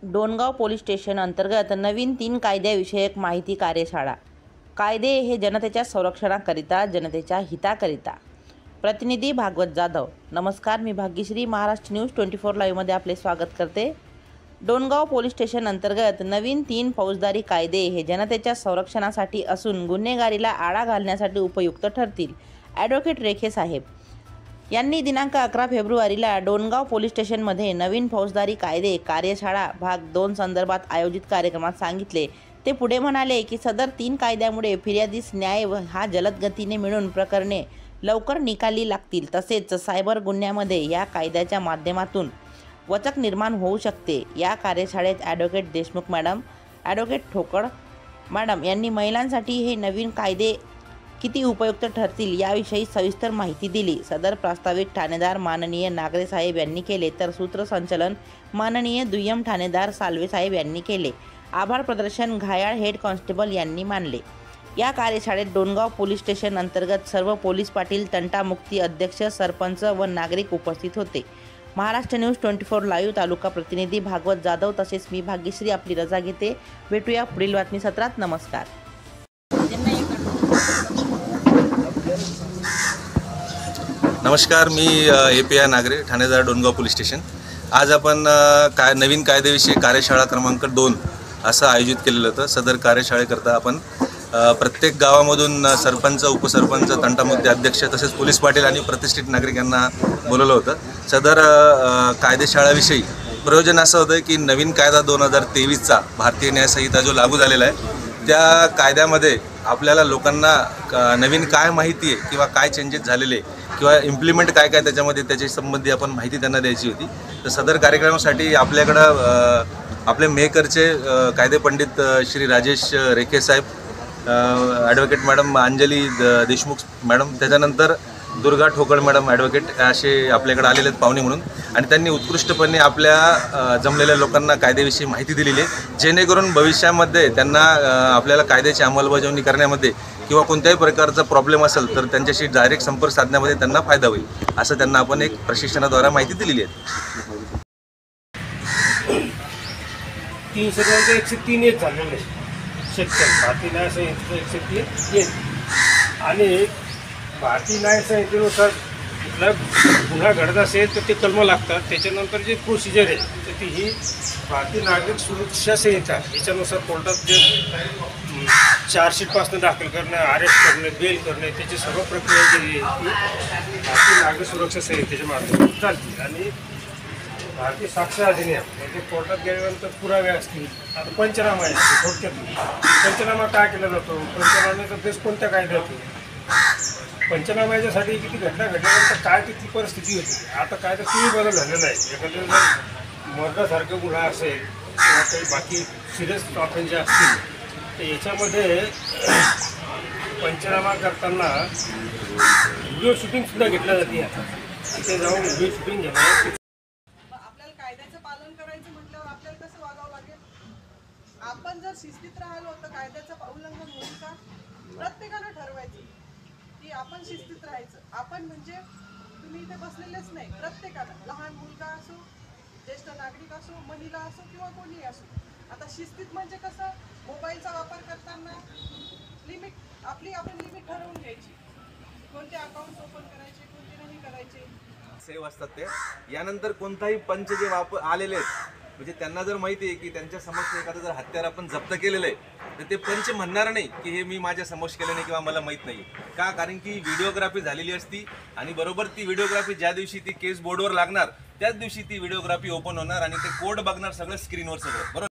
Dongaon police station अंतर्गत नवीन 3 कायद्याविषयक माहिती कार्यशाळा। कायदे हे जनतेच्या संरक्षणाकरिता, जनतेच्या हिताकरिता। प्रतिनिधी भागवत जाधव। नमस्कार, मी भाग्यश्री महाराष्ट्र न्यूज 24 लाईव्ह मध्ये आपले स्वागत करते। डोणगाव पोलीस स्टेशन अंतर्गत नवीन 3 फौजदारी कायदे हे जनतेच्या संरक्षणासाठी असून गुन्हेगारीला आळा घालण्यासाठी उपयुक्त ठरतील। ॲडव्होकेट रेखे साहेब यांनी दिनांक 11 फेब्रुवारीला डोणगाव पोलीस स्टेशनमध्ये नवीन फौजदारी कायदे कार्यशाळा भाग 2 संदर्भात आयोजित कार्यक्रमात सांगितले। ते पुढे म्हणाले की सदर 3 कायद्यामुळे फिर्यादीस न्याय हा जलद गतीने मिळून प्रकरणे लवकर निकाली लागतील, तसेच सायबर गुन्ह्यामध्ये या कायद्याच्या माध्यमातून वचक निर्माण होऊ शकते। या कार्यशाळेत ॲडव्होकेट देशमुख मॅडम, ॲडव्होकेट ठोकळ मॅडम यांनी महिलांसाठी हे नवीन कायदे किती उपयुक्त ठरतील याविषयी सविस्तर माहिती दिली। सदर प्रास्ताविक ठाणेदार माननीय नागरे साहेब यांनी केले, तर सूत्रसंचालन माननीय दुय्यम ठाणेदार साल्वे साहेब यांनी केले। आभार प्रदर्शन घायाळ हेड कॉन्स्टेबल यांनी मानले। या कार्यशाळेत डोणगाव पोलीस स्टेशन अंतर्गत सर्व पोलीस पाटील, तंटामुक्ती अध्यक्ष, सरपंच व नागरिक उपस्थित होते। महाराष्ट्र न्यूज 24 लाईव्ह तालुका प्रतिनिधी भागवत जाधव तसेच मी भाग्यश्री आपली रजा घेते। भेटूया पुढील बातमी सत्रात। नमस्कार। नमस्कार, मी API नागरे, ठाणेदार डोणगाव पोलीस स्टेशन। आज आपण नवीन कायद्याविषयी कार्यशाळा क्रमांक 2 असं आयोजित केलेलं होतं। सदर कार्यशाळेकरता आपण प्रत्येक गावामधून सरपंच, उपसरपंच, तंटामुक्ती अध्यक्ष तसेच पोलीस पाटील आणि प्रतिष्ठित नागरिकांना बोलवलं होतं। सदर कायदेशाळेविषयी प्रयोजन असं होतं की नवीन कायदा 2023चा भारतीय न्याय संहिता जो लागू झालेला आहे त्या कायद्यामध्ये आपल्याला लोकांना नवीन काय माहिती आहे किंवा काय चेंजेस झालेले किंवा इम्प्लिमेंट काय काय त्याच्यामध्ये त्याच्या संबंधी आपण माहिती त्यांना द्यायची होती। तर सदर कार्यक्रमासाठी आपल्याकडं आपले मेकरचे कायदे Pandit Shri Rajesh Rekhe Saheb, advocate madam Anjali Deshmukh madam, त्याच्यानंतर दुर्गा ठोकळ मॅडम ॲडव्होकेट असे आपल्याकडे आलेले आहेत पाहुणे म्हणून, आणि त्यांनी उत्कृष्टपणे आपल्या जमलेल्या लोकांना कायद्याविषयी माहिती दिलेली आहे, जेणेकरून भविष्यामध्ये त्यांना आपल्याला कायद्याची अंमलबजावणी करण्यामध्ये किंवा कोणत्याही प्रकारचा प्रॉब्लेम असेल तर त्यांच्याशी डायरेक्ट संपर्क साधण्यामध्ये त्यांना फायदा होईल, असं त्यांना आपण एक प्रशिक्षणाद्वारे माहिती दिलेली आहे। 30103 एक झालेलं आहे सेक्शन भारतीय न्याय संहितेचं 103 आणि भारतीय न्याय संहितेनुसार कुठला गुन्हा घडत असेल तर ते कलम लागतात। त्याच्यानंतर जे प्रोसिजर आहे तर ती ही भारतीय नागरिक सुरक्षा संहिता याच्यानुसार कोर्टात जे चार्जशीटपासून दाखल करणे, अरेस्ट करणे, बेल करणे, त्याची सर्व प्रक्रिया जी आहे ती भारतीय नागरिक सुरक्षा संहितेच्या माध्यमातून चालते। आणि भारतीय साक्ष अधिनियम म्हणजे कोर्टात गेल्यानंतर पुरावे असतील, आता पंचनामा आहे थोडक्यात पंचनामा काय केला जातो, पंचनाम्याचा बेस कोणत्या कायद्यात होतो, पंचनाम्याच्यासाठी किती घटना घडल्यानंतर काय तिथली परिस्थिती होती। आता काय तर किती बदल झालेला आहे। एखाद्या जर मर्दासारखा गुन्हा असेल किंवा काही बाकी सिरियस ऑफेन्स जे असतील तर याच्यामध्ये पंचनामा करताना व्हिडिओ शूटिंगसुद्धा घेतल्या जाते। आता तिथे जाऊन व्हिडिओ शूटिंग घेणं, आपल्याला कायद्याचं पालन करायचं म्हटल्यावर आपल्याला कसं वागावं लागेल। आपण जर शिस्तीत राहिलो तर कायद्याचं उल्लंघन होईल का? प्रत्येकानं ठरवायचं की आपण शिस्तीत राहायचं। आपण म्हणजे तुम्ही इथे बसलेलेच नाही, प्रत्येकानं, लहान मुलगा असो, ज्येष्ठ नागरिक असो, महिला असो किंवा कोणीही असो। आता शिस्तीत म्हणजे कसं, मोबाईलचा वापर करताना आपण लिमिट ठरवून घ्यायची, कोणते अकाउंट ओपन करायचे, कोणते नाही करायचे। सेव असतात ते। यानंतर कोणताही पंच जे आलेले आहेत म्हणजे त्यांना जर माहिती आहे की त्यांच्या समक्ष एखादं जर हत्यार आपण जप्त केलेलं आहे तर ते पंच म्हणणार नाही की हे मी माझ्या समक्ष केलं नाही किंवा मला माहीत नाही का, कारण की व्हिडिओग्राफी झालेली असती आणि बरोबर ती व्हिडिओग्राफी ज्या दिवशी ती केस बोर्डवर लागणार त्याच दिवशी ती व्हिडिओग्राफी ओपन होणार आणि ते कोर्ट बघणार सगळं स्क्रीनवर सगळं बरोबर।